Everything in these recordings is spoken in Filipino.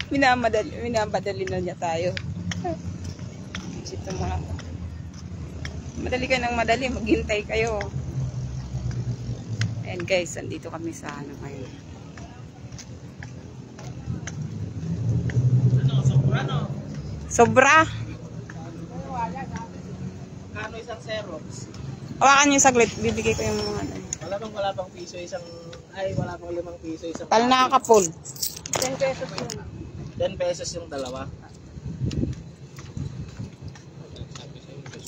Minamadali na niya tayo. Ito mga madali kayo ng madali, maghintay kayo. And guys, andito kami sa ano ngayon. Sobra no? Sobra. Kano isang Xerox? Hawakan niyo saglit, bibigay ko yung mga ano. Wala pang piso isang, wala pang 5 piso isang. Tal nakaka-full. 10 pesos yun. 10 pesos yung dalawa.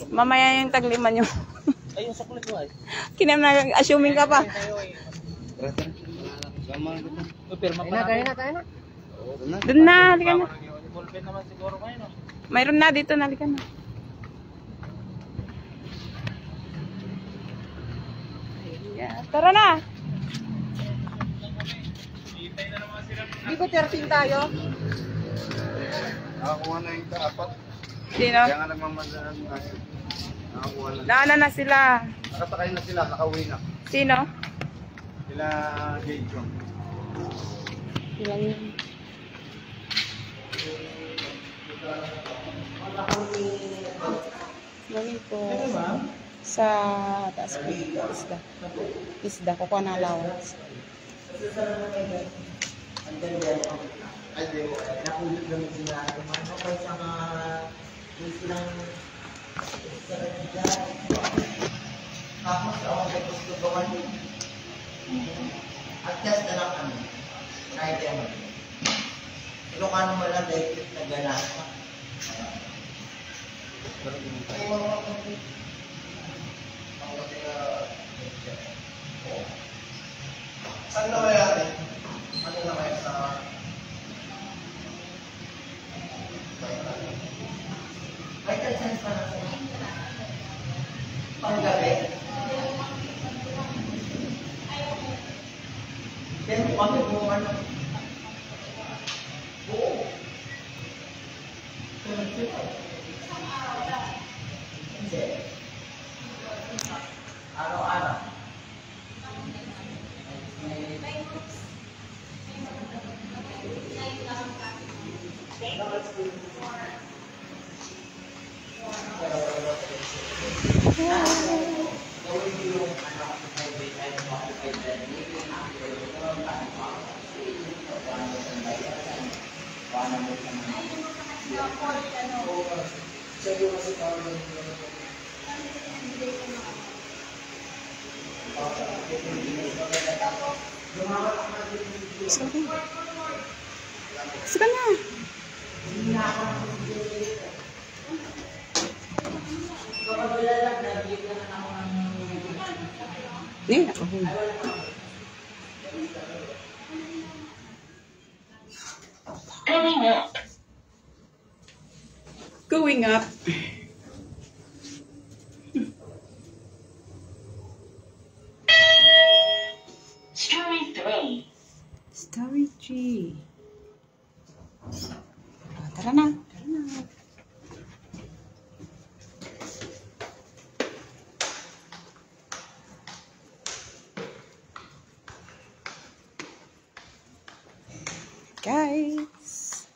Mamaya yung taglima nyo. Ay, yung sukli ko ay. Assuming ka pa. Pirma pa na. Doon na, halika na. Ballpen naman siguro kayo, no? Mayroon na dito, halika na. Yeah, tara na. Di ko 13 tayo. Nakakuha na yung kaapat. Sino? Kaya nga nagmamadalan na. Nakakuha na. Naana na sila. Nakasakay na sila, nakauwi na. Sino? Sila Jason. Sila yun. Ngayon po. Sa taas po. Isda. Isda. Kukuha na allowance. Nakulit naman sila. Ano pa isang silang tapos ako ay gusto gawan at test na lang kami kahit yan Ilocano mo lang dahil na gana saan na kaya natin? Ano na kaya sa vital signs pa natin. Panggabi. Then, kami buwan ng buo. Hindi. Araw-araw. Sige na. Nih, ako. Going up. Story 3. Story 3. Tara na. Tara na. Guys.